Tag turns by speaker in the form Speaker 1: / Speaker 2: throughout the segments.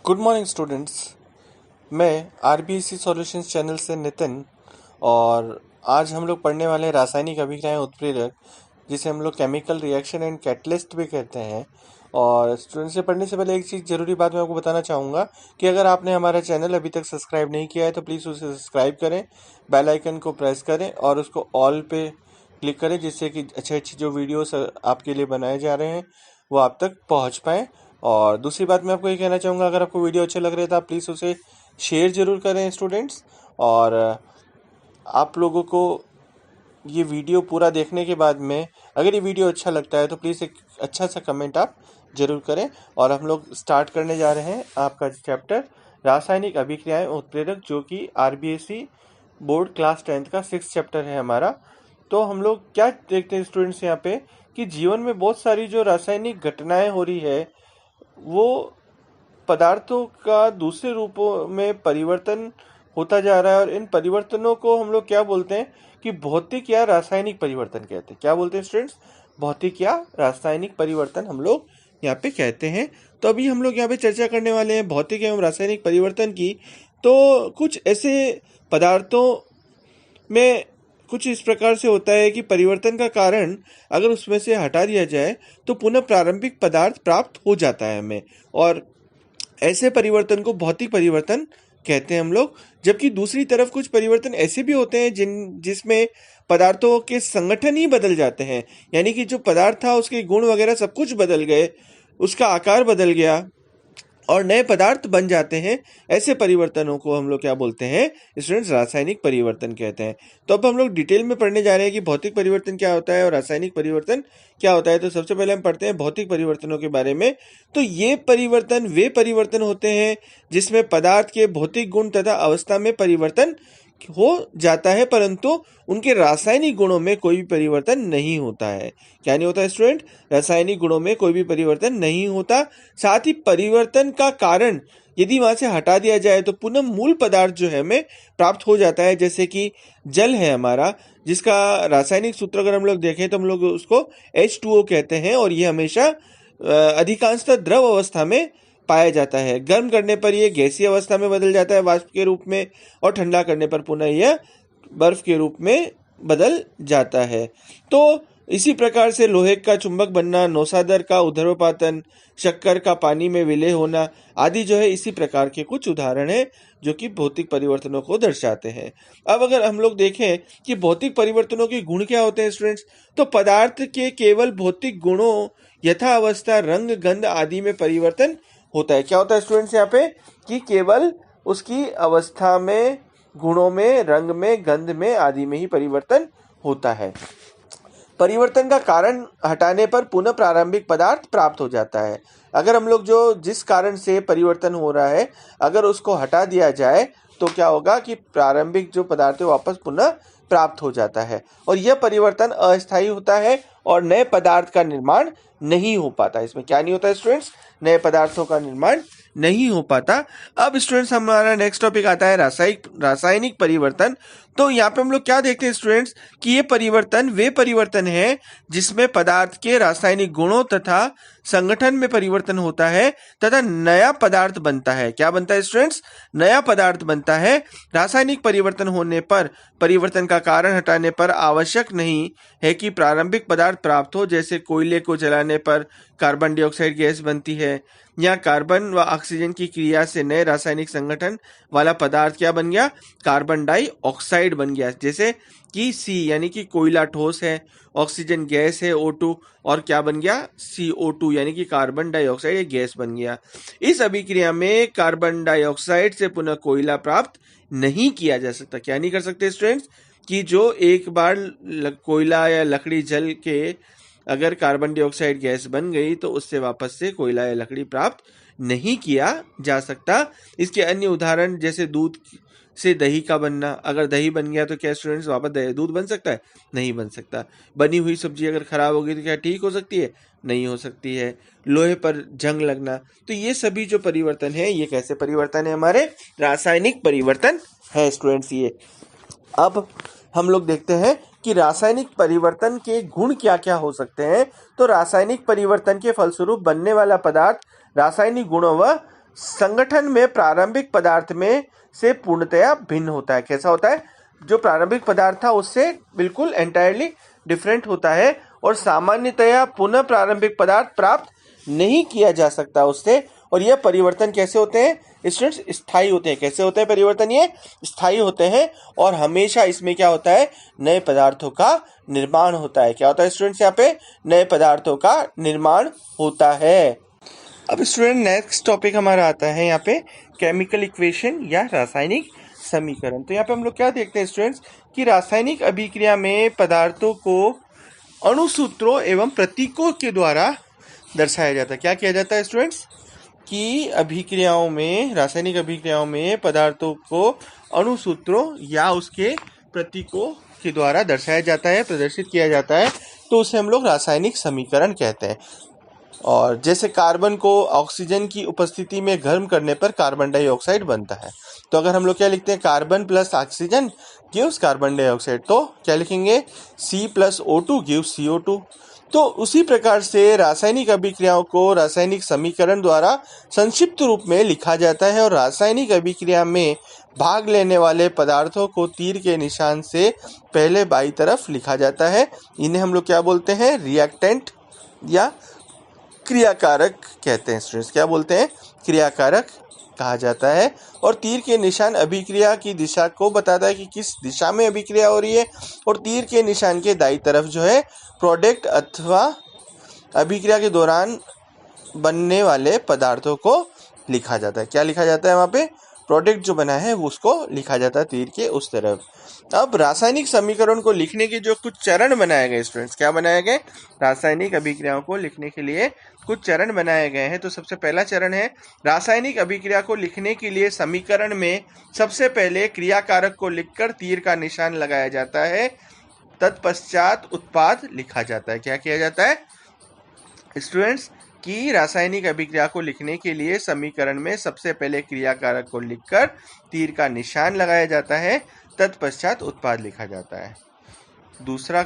Speaker 1: Good morning students. मैं RBSC solutions channel से नितिन और आज हम लोग पढ़ने वाले हैं रासायनिक अभिक्रियाएं उत्प्रेरक, जिसे हम लोग केमिकल रिएक्शन एंड कैटलिस्ट भी कहते हैं। और स्टूडेंट्स से पढ़ने से पहले एक चीज़ ज़रूरी बात मैं आपको बताना चाहूँगा कि अगर आपने हमारा चैनल अभी तक सब्सक्राइब नहीं किया है तो प्लीज़ उसे सब्सक्राइब करें, बेल आइकन को प्रेस करें और उसको ऑल पे क्लिक करें, जिससे कि अच्छे अच्छे जो वीडियोस आपके लिए बनाए जा रहे हैं वो आप तक पहुंच पाएँ। और दूसरी बात मैं आपको ये कहना चाहूँगा, अगर आपको वीडियो अच्छे लग रहे हैं तो आप प्लीज़ उसे शेयर ज़रूर करें स्टूडेंट्स। और आप लोगों को ये वीडियो पूरा देखने के बाद में अगर ये वीडियो अच्छा लगता है तो प्लीज़ एक अच्छा सा कमेंट आप ज़रूर करें। और हम लोग स्टार्ट करने जा रहे हैं आपका चैप्टर रासायनिक अभिक्रियाएं उत्प्रेरक, जो कि आरबीएससी बोर्ड क्लास 10th का 6th चैप्टर है हमारा। तो हम लोग क्या देखते हैं स्टूडेंट्स यहाँ पे कि जीवन में बहुत सारी जो रासायनिक घटनाएं हो रही है वो पदार्थों का दूसरे रूपों में परिवर्तन होता जा रहा है। और इन परिवर्तनों को हम लोग क्या बोलते हैं कि भौतिक या रासायनिक परिवर्तन कहते हैं। क्या बोलते हैं स्टूडेंट्स? भौतिक या रासायनिक परिवर्तन हम लोग यहाँ पे कहते हैं। तो अभी हम लोग यहाँ पे चर्चा करने वाले हैं भौतिक एवं रासायनिक परिवर्तन की। तो कुछ ऐसे पदार्थों में कुछ इस प्रकार से होता है कि परिवर्तन का कारण अगर उसमें से हटा दिया जाए तो पुनः प्रारंभिक पदार्थ प्राप्त हो जाता है हमें, और ऐसे परिवर्तन को भौतिक परिवर्तन कहते हैं हम लोग। जबकि दूसरी तरफ कुछ परिवर्तन ऐसे भी होते हैं जिसमें पदार्थों के संगठन ही बदल जाते हैं, यानी कि जो पदार्थ था उसके गुण वगैरह सब कुछ बदल गए, उसका आकार बदल गया और नए पदार्थ बन जाते हैं। ऐसे परिवर्तनों को हम लोग क्या बोलते हैं स्टूडेंट्स? रासायनिक परिवर्तन कहते हैं। तो अब हम लोग डिटेल में पढ़ने जा रहे हैं कि भौतिक परिवर्तन क्या होता है और रासायनिक परिवर्तन क्या होता है। तो सबसे पहले हम पढ़ते हैं भौतिक परिवर्तनों के बारे में। तो ये परिवर्तन वे परिवर्तन होते हैं जिसमें पदार्थ के भौतिक गुण तथा अवस्था में परिवर्तन हो जाता है, परंतु उनके रासायनिक गुणों में कोई भी परिवर्तन नहीं होता है। क्या नहीं होता है स्टूडेंट? रासायनिक गुणों में कोई भी परिवर्तन नहीं होता। साथ ही परिवर्तन का कारण यदि वहां से हटा दिया जाए तो पुनः मूल पदार्थ जो है हमें प्राप्त हो जाता है। जैसे कि जल है हमारा, जिसका रासायनिक सूत्र अगर हम लोग देखें तो हम लोग उसको H2O कहते हैं, और ये हमेशा अधिकांशतः द्रव अवस्था में पाया जाता है। गर्म करने पर यह गैसीय अवस्था में बदल जाता है वाष्प के रूप में, और ठंडा करने पर पुनः यह बर्फ के रूप में बदल जाता है। तो इसी प्रकार से लोहे का चुंबक बनना, नौसादर का ऊर्ध्वपातन, शक्कर का पानी में विलय होना आदि जो है इसी प्रकार के कुछ उदाहरण हैं जो कि भौतिक परिवर्तनों को दर्शाते हैं। अब अगर हम लोग देखें कि भौतिक परिवर्तनों के गुण क्या होते हैं स्टूडेंट्स, तो पदार्थ के केवल भौतिक गुणों यथा अवस्था, रंग, गंध आदि में परिवर्तन होता है। क्या होता है स्टूडेंट्स यहाँ पे कि केवल उसकी अवस्था में, गुणों में, रंग में, गंध में आदि में ही परिवर्तन होता है। परिवर्तन का कारण हटाने पर पुनः प्रारंभिक पदार्थ प्राप्त हो जाता है। अगर हम लोग जो जिस कारण से परिवर्तन हो रहा है अगर उसको हटा दिया जाए तो क्या होगा कि प्रारंभिक जो पदार्थ है वापस पुनः प्राप्त हो जाता है, और यह परिवर्तन अस्थायी होता है और नए पदार्थ का निर्माण नहीं हो पाता। इसमें क्या नहीं होता है स्टूडेंट्स? नए पदार्थों का निर्माण नहीं हो पाता। अब स्टूडेंट्स हमारा नेक्स्ट टॉपिक आता है रासायनिक परिवर्तन। तो यहाँ पे हम लोग क्या देखते हैं स्टूडेंट्स कि ये परिवर्तन वे परिवर्तन है जिसमें पदार्थ के रासायनिक गुणों तथा संगठन में परिवर्तन होता है तथा नया पदार्थ बनता है। क्या बनता है स्टूडेंट्स? नया पदार्थ बनता है। रासायनिक परिवर्तन होने पर परिवर्तन का कारण हटाने पर आवश्यक नहीं है कि प्रारंभिक पदार्थ प्राप्त हो। जैसे कोयले को जलाने पर कार्बन डाइऑक्साइड गैस बनती है, यहाँ कार्बन व ऑक्सीजन की क्रिया से नए रासायनिक संगठन वाला पदार्थ क्या बन गया? कार्बन डाइऑक्साइड बन गया। जैसे कि C यानी कि कोयला ठोस है, ऑक्सीजन गैस है O2, और क्या बन गया? CO2 यानी कि कार्बन डाइऑक्साइड एक गैस बन गया। इस अभिक्रिया में कार्बन डाइऑक्साइड से पुनः कोयला प्राप्त नहीं किया जा सकता। क्या नहीं कर सकते स्टूडेंट्स? कि जो एक बार कोयला या लकड़ी जल के अगर कार्बन डाइऑक्साइड गैस बन गई तो उससे वापस से कोयला या लकड़ी प्राप्त नहीं किया जा सकता। इसके अन्य उदाहरण जैसे दूध से दही का बनना, अगर दही बन गया तो क्या स्टूडेंट्स वापस दूध बन सकता है? नहीं बन सकता। बनी हुई सब्जी अगर खराब हो गई तो क्या ठीक हो सकती है? नहीं हो सकती है। लोहे पर जंग लगना, तो ये सभी जो परिवर्तन है ये कैसे परिवर्तन है? हमारे रासायनिक परिवर्तन है स्टूडेंट्स ये। अब हम लोग देखते हैं कि रासायनिक परिवर्तन के गुण क्या क्या हो सकते हैं। तो रासायनिक परिवर्तन के फलस्वरूप बनने वाला पदार्थ रासायनिक गुणों व संगठन में प्रारंभिक पदार्थ में से पूर्णतया भिन्न होता है। कैसा होता है? जो प्रारंभिक पदार्थ था उससे बिल्कुल एंटायरली डिफरेंट होता है और सामान्यतया पुनः प्रारंभिक पदार्थ प्राप्त नहीं किया जा सकता उससे। और यह परिवर्तन कैसे होते हैं स्टूडेंट्स? स्थायी होते हैं। कैसे होते हैं परिवर्तन? ये स्थायी होते हैं और हमेशा इसमें क्या होता है? नए पदार्थों का निर्माण होता है। क्या होता है स्टूडेंट्स? यहाँ पे नए पदार्थों का निर्माण होता है। अब स्टूडेंट नेक्स्ट टॉपिक हमारा आता है यहाँ पे केमिकल इक्वेशन या रासायनिक समीकरण। तो यहाँ पे हम लोग क्या देखते हैं स्टूडेंट्स कि रासायनिक अभिक्रिया में पदार्थों को अणुसूत्रों एवं प्रतीकों के द्वारा दर्शाया जाता है। क्या किया जाता है स्टूडेंट्स? कि अभिक्रियाओं में, रासायनिक अभिक्रियाओं में पदार्थों को अणुसूत्रों या उसके प्रतीकों के द्वारा दर्शाया जाता है, प्रदर्शित किया जाता है। तो उसे हम लोग रासायनिक समीकरण कहते हैं। और जैसे कार्बन को ऑक्सीजन की उपस्थिति में गर्म करने पर कार्बन डाइऑक्साइड बनता है। तो अगर हम लोग क्या लिखते हैं? Carbon plus oxygen gives carbon dioxide. तो क्या लिखेंगे? C plus O2 gives CO2। तो उसी प्रकार से रासायनिक अभिक्रियाओं को रासायनिक समीकरण द्वारा संक्षिप्त रूप में लिखा जाता है और रासायनिक अभिक्रिया में भाग लेने वाले पदार्थों को तीर के निशान से पहले बाईं तरफ लिखा जाता है। इन्हें हम लोग क्या बोलते हैं? रिएक्टेंट या क्रियाकारक कहते हैं स्टूडेंट्स। क्या बोलते हैं? क्रियाकारक कहा जाता है। और तीर के निशान अभिक्रिया की दिशा को बताता है कि किस दिशा में अभिक्रिया हो रही है। और तीर के निशान के दाईं तरफ जो है प्रोडक्ट अथवा अभिक्रिया के दौरान बनने वाले पदार्थों को लिखा जाता है। क्या लिखा जाता है? वहाँ पे प्रोडक्ट जो बना है उसको लिखा जाता है तीर के उस तरफ। अब रासायनिक समीकरण को लिखने के जो कुछ चरण बनाए गए स्टूडेंट्स, क्या बनाए गए? रासायनिक अभिक्रियाओं को लिखने के लिए कुछ चरण बनाए गए हैं। तो सबसे पहला चरण है रासायनिक अभिक्रिया को लिखने के लिए समीकरण में सबसे पहले क्रियाकारक को लिखकर तीर का निशान लगाया जाता है। तत्पश्चात उत्पाद लिखा जाता है। क्या किया जाता है स्टूडेंट्स? कि रासायनिक अभिक्रिया को लिखने के लिए समीकरण में सबसे पहले क्रियाकारक को लिखकर तीर का निशान लगाया जाता है। तत्पश्चात उत्पाद लिखा जाता है। दूसरा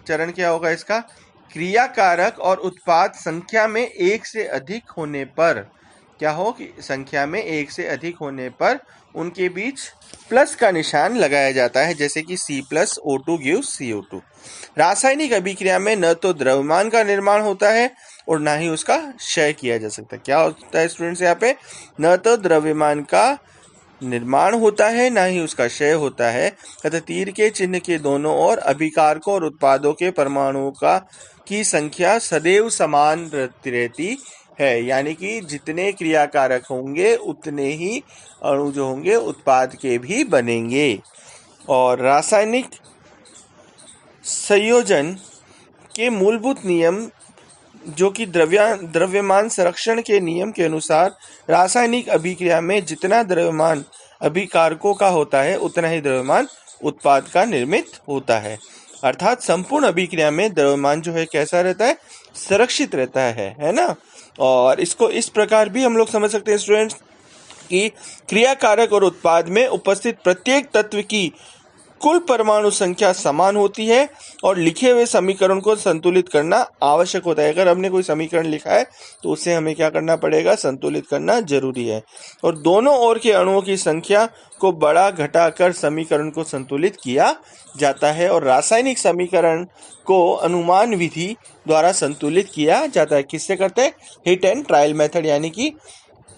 Speaker 1: चरण क्या होगा इसका? क्रियाकारक और उत्पाद संख्या में एक से अधिक होने पर क्या हो कि संख्या में एक से अधिक होने पर उनके बीच प्लस का निशान लगाया जाता है। जैसे कि C plus O2 gives CO2। रासायनिक अभिक्रिया में न तो द्रव्यमान का निर्माण होता है और ना ही उसका क्षय किया जा सकता। क्या होता है स्टूडेंट्स? यहाँ पे न तो द्रव्यमान का निर्माण होता है ना ही उसका क्षय होता है तथा तीर के चिन्ह के दोनों ओर अभिकारकों और उत्पादों के परमाणुओं की संख्या सदैव समान रहती है। यानी कि जितने क्रियाकारक होंगे उतने ही अणु जो होंगे उत्पाद के भी बनेंगे। और रासायनिक संयोजन के मूलभूत नियम जो कि द्रव्यमान संरक्षण के नियम के अनुसार रासायनिक अभिक्रिया में जितना द्रव्यमान अभिकारकों का होता है उतना ही द्रव्यमान उत्पाद का निर्मित होता है। अर्थात संपूर्ण अभिक्रिया में द्रव्यमान जो है कैसा रहता है? संरक्षित रहता है ना। और इसको इस प्रकार भी हम लोग समझ सकते हैं स्टूडेंट्स कि क्रियाकारक और उत्पाद में उपस्थित प्रत्येक तत्व की कुल परमाणु संख्या समान होती है और लिखे हुए समीकरण को संतुलित करना आवश्यक होता है। अगर हमने कोई समीकरण लिखा है तो उसे हमें क्या करना पड़ेगा? संतुलित करना जरूरी है। और दोनों ओर के अणुओं की संख्या को बड़ा घटाकर समीकरण को संतुलित किया जाता है। और रासायनिक समीकरण को अनुमान विधि द्वारा संतुलित किया जाता है। किससे करते हैं? हिट एंड ट्रायल मेथड, यानी कि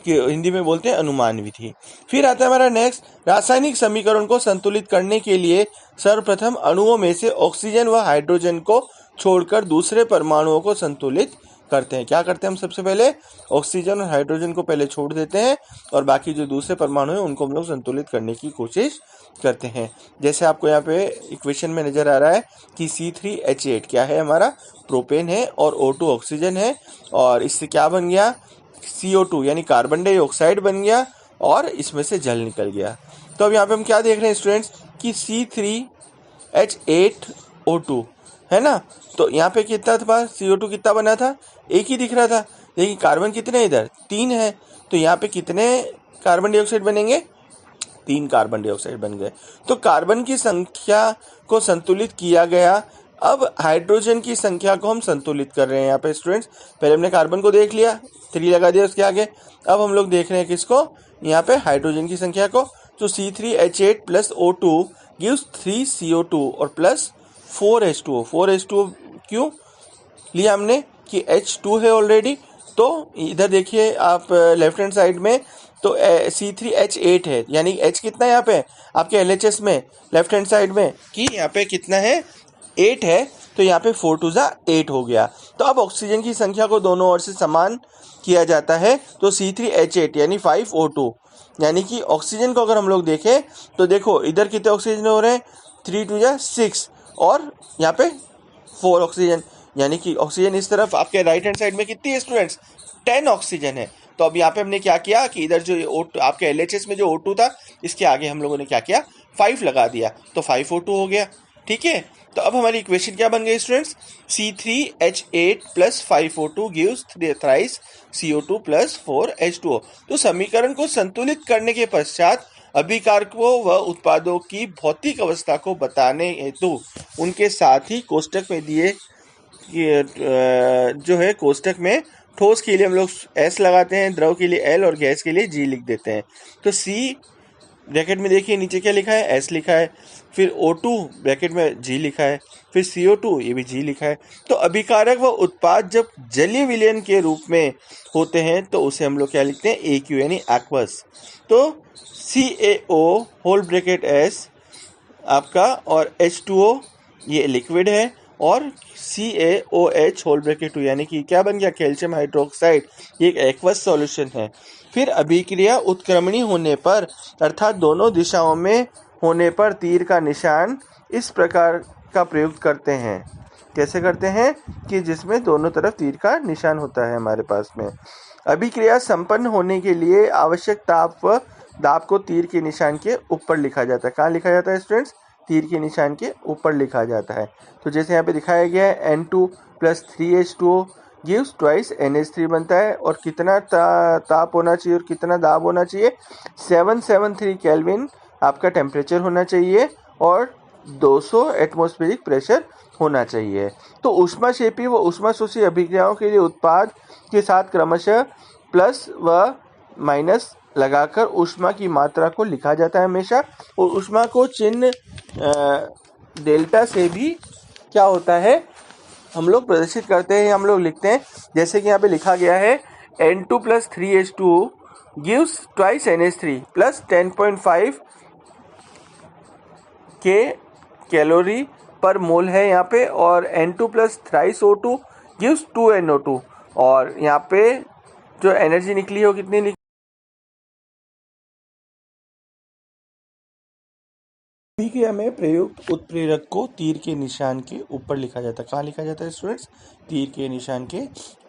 Speaker 1: हिंदी में बोलते हैं अनुमान विधि। फिर आता है हमारा नेक्स्ट, रासायनिक समीकरण को संतुलित करने के लिए सर्वप्रथम अणुओं में से ऑक्सीजन व हाइड्रोजन को छोड़कर दूसरे परमाणुओं को संतुलित करते हैं। क्या करते हैं? हम सबसे पहले ऑक्सीजन और हाइड्रोजन को पहले छोड़ देते हैं और बाकी जो दूसरे परमाणु हैं उनको हम लोग संतुलित करने की कोशिश करते हैं। जैसे आपको यहाँ पे इक्वेशन में नजर आ रहा है कि C3H8 क्या है? हमारा प्रोपेन है और O2 ऑक्सीजन है और इससे क्या बन गया? CO2 यानी कार्बन डाइऑक्साइड बन गया और इसमें से जल निकल गया। तो अब यहाँ पे हम क्या देख रहे हैं स्टूडेंट्स कि C3H8O2 है ना। तो यहाँ पे कितना था? CO2 कितना बना था? एक ही दिख रहा था, लेकिन कार्बन कितने इधर? 3 है। तो यहाँ पे कितने कार्बन डाइऑक्साइड बनेंगे? 3 कार्बन डाइऑक्साइड बन गए। तो कार्बन की संख्या को संतुलित किया गया। अब हाइड्रोजन की संख्या को हम संतुलित कर रहे हैं यहाँ पे स्टूडेंट्स। पहले हमने कार्बन को देख लिया, 3 लगा दिया उसके आगे। अब हम लोग देख रहे हैं किसको, यहाँ पे हाइड्रोजन की संख्या को। तो C3H8 plus O2 gives 3CO2 और प्लस 4H2O। 4H2O क्यों लिया हमने कि H2 है ऑलरेडी। तो इधर देखिए आप लेफ्ट हैंड साइड में, तो C3H8 है, यानी H कितना है यहाँ पे आपके LHS में लेफ्ट हैंड साइड में, कि यहाँ पे कितना है 8 है। तो यहाँ पे 4 2 जा 8 हो गया। तो अब ऑक्सीजन की संख्या को दोनों ओर से समान किया जाता है। तो C3H8 यानी 5O2, यानी कि ऑक्सीजन को अगर हम लोग देखें तो देखो इधर कितने ऑक्सीजन हो रहे हैं, 3 2 जा 6 और यहाँ पे 4 ऑक्सीजन, यानी कि ऑक्सीजन इस तरफ आपके राइट हैंड साइड में कितनी है स्टूडेंट्स, 10 ऑक्सीजन है। तो अब यहाँ पे हमने क्या किया कि इधर जो आपके LHS में जो O2 था, इसके आगे हम लोगों ने क्या किया 5 लगा दिया, तो 5O2 हो गया। ठीक है, तो अब हमारी इक्वेशन क्या बन गई students, C3H8 plus 5O2 gives thrice CO2 plus 4H2O। तो समीकरण को संतुलित करने के पश्चात अभिकारकों व उत्पादों की भौतिक अवस्था को बताने हेतु उनके साथ ही कोष्टक में दिए जो है कोष्टक में ठोस के लिए हम लोग S लगाते हैं, द्रव के लिए L और गैस के लिए G लिख देते हैं। तो C ब्रैकेट में देखिए नीचे क्या लिखा है, S लिखा है, फिर O2 ब्रैकेट में G लिखा है, फिर CO2 ये भी G लिखा है। तो अभिकारक व उत्पाद जब जलीय विलयन के रूप में होते हैं तो उसे हम लोग क्या लिखते हैं, AQ यानी एक्वस। तो CaO होल ब्रैकेट S आपका और H2O ये लिक्विड है, और CaOH होल ब्रैकेट 2 यानी कि क्या बन गया, कैल्शियम हाइड्रोक्साइड, ये एक एक्वस सॉल्यूशन है। फिर अभिक्रिया उत्क्रमणी होने पर अर्थात दोनों दिशाओं में होने पर तीर का निशान इस प्रकार का प्रयोग करते हैं। कैसे करते हैं कि जिसमें दोनों तरफ तीर का निशान होता है हमारे पास में। अभिक्रिया संपन्न होने के लिए आवश्यक ताप व दाब को तीर के निशान के ऊपर लिखा जाता है। कहाँ लिखा जाता है स्टूडेंट्स, तीर के निशान के ऊपर लिखा जाता है। तो जैसे यहाँ पे दिखाया गया है N2 plus 3H2O gives twice NH3 बनता है, और कितना ताप होना चाहिए और कितना दाब होना चाहिए, 773 केल्विन आपका टेम्परेचर होना चाहिए और 200 एटमॉस्फेरिक प्रेशर होना चाहिए। तो ऊष्माक्षेपी व ऊष्माशोषी अभिक्रियाओं के लिए उत्पाद के साथ क्रमशः प्लस व माइनस लगाकर ऊष्मा की मात्रा को लिखा जाता है हमेशा, और ऊष्मा को चिन्ह डेल्टा से भी क्या होता है हम लोग प्रदर्शित करते हैं, हम लोग लिखते हैं। जैसे कि यहाँ पे लिखा गया है N2 plus 3H2 gives twice NH3 plus 10.5 के कैलोरी पर मोल है यहाँ पे, और N2 plus thrice O2 gives 2NO2, और यहाँ पे जो एनर्जी निकली हो कितनी निकली, अभिक्रिया में प्रयुक्त उत्प्रेरक को तीर के निशान के ऊपर लिखा जाता है। कहाँ लिखा जाता है स्टूडेंट्स, तीर के निशान के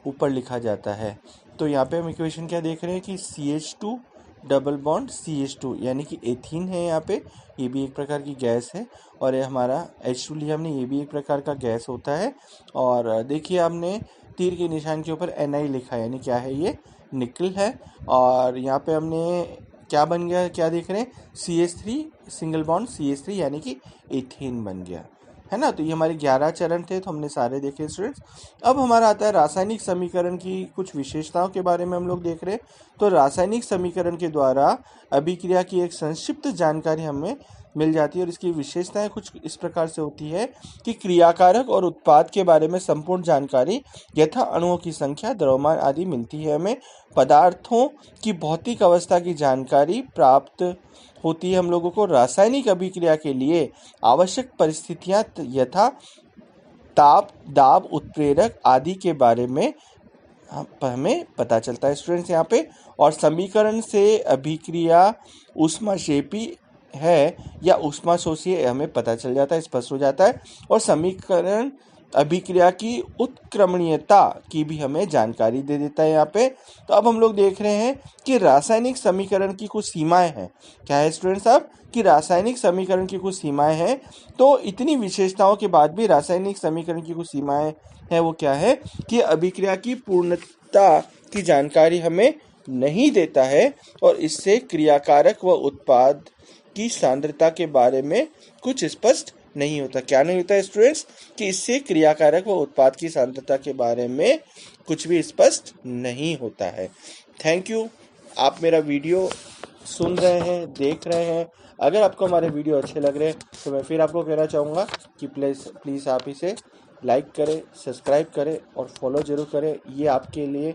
Speaker 1: ऊपर लिखा जाता है। तो यहाँ पे हम इक्वेशन क्या देख रहे हैं कि CH2 डबल बॉन्ड CH2 यानी कि एथीन है यहाँ पे, ये भी एक प्रकार की गैस है, और ये हमारा H2 लिया हमने, ये भी एक प्रकार का गैस होता है। और देखिए हमने तीर के निशान के ऊपर Na लिखा है, यानी क्या है, ये निकल है। और यहाँ पे हमने क्या बन गया, क्या देख रहे हैं, CH3 सिंगल बॉन्ड CH3 यानी कि एथेन बन गया है ना। तो ये हमारे 11 चरण थे, तो हमने सारे देखे स्टूडेंट्स। अब हमारा आता है रासायनिक समीकरण की कुछ विशेषताओं के बारे में हम लोग देख रहे हैं। तो रासायनिक समीकरण के द्वारा अभिक्रिया की एक संक्षिप्त जानकारी हमें मिल जाती है, और इसकी विशेषताएं कुछ इस प्रकार से होती है कि क्रियाकारक और उत्पाद के बारे में संपूर्ण जानकारी यथा अणुओं की संख्या, द्रव्यमान आदि मिलती है हमें। पदार्थों की भौतिक अवस्था की जानकारी प्राप्त होती है हम लोगों को। रासायनिक अभिक्रिया के लिए आवश्यक परिस्थितियां यथा ताप, दाब, उत्प्रेरक आदि के बारे में हमें पता चलता है स्टूडेंट्स यहाँ पे। और समीकरण से अभिक्रिया ऊष्माक्षेपी है या ऊष्माशोषी हमें पता चल जाता है, स्पष्ट हो जाता है। और समीकरण अभिक्रिया की उत्क्रमणीयता की भी हमें जानकारी दे देता है यहाँ पे। तो अब हम लोग देख रहे हैं कि रासायनिक समीकरण की कुछ सीमाएं हैं। क्या है स्टूडेंट्स साहब कि रासायनिक समीकरण की कुछ सीमाएं हैं। तो इतनी विशेषताओं के बाद भी रासायनिक समीकरण की कुछ सीमाएं हैं, वो क्या है कि अभिक्रिया की पूर्णता की जानकारी हमें नहीं देता है, और इससे क्रियाकारक व उत्पाद की सांद्रता के बारे में कुछ स्पष्ट नहीं होता। क्या नहीं होता स्टूडेंट्स कि इससे क्रियाकारक व उत्पाद की सांद्रता के बारे में कुछ भी स्पष्ट नहीं होता है। थैंक यू आप मेरा वीडियो सुन रहे हैं, देख रहे हैं। अगर आपको हमारे वीडियो अच्छे लग रहे हैं तो मैं फिर आपको कहना चाहूँगा कि प्लीज़ आप इसे लाइक करें, सब्सक्राइब करें और फॉलो ज़रूर करें। ये आपके लिए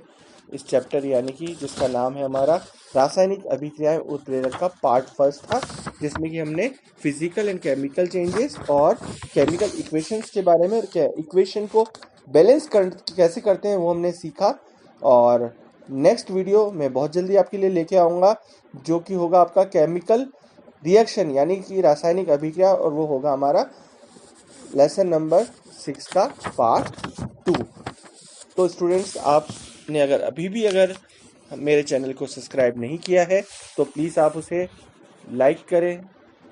Speaker 1: इस चैप्टर यानी कि जिसका नाम है हमारा रासायनिक अभिक्रियाएं उत्प्रेरक का पार्ट फर्स्ट था, जिसमें कि हमने फिजिकल एंड केमिकल चेंजेस और केमिकल इक्वेशंस के बारे में, इक्वेशन को बैलेंस कैसे करते हैं वो हमने सीखा। और नेक्स्ट वीडियो मैं बहुत जल्दी आपके लिए लेके आऊँगा, जो कि होगा आपका केमिकल रिएक्शन यानी कि रासायनिक अभिक्रिया, और वो होगा हमारा लेसन नंबर 6 का पार्ट 2। तो स्टूडेंट्स, आपने अगर मेरे चैनल को सब्सक्राइब नहीं किया है तो प्लीज़ आप उसे लाइक करें।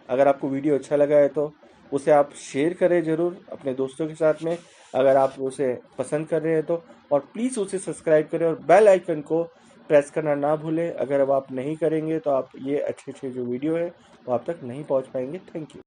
Speaker 1: अगर आपको वीडियो अच्छा लगा है तो उसे आप शेयर करें ज़रूर अपने दोस्तों के साथ में, अगर आप उसे पसंद कर रहे हैं तो। और प्लीज़ उसे सब्सक्राइब करें और बेल आइकन को प्रेस करना ना भूलें। अगर अब आप नहीं करेंगे तो आप ये अच्छे अच्छे जो वीडियो है वो आप तक नहीं पहुंच पाएंगे। Thank you.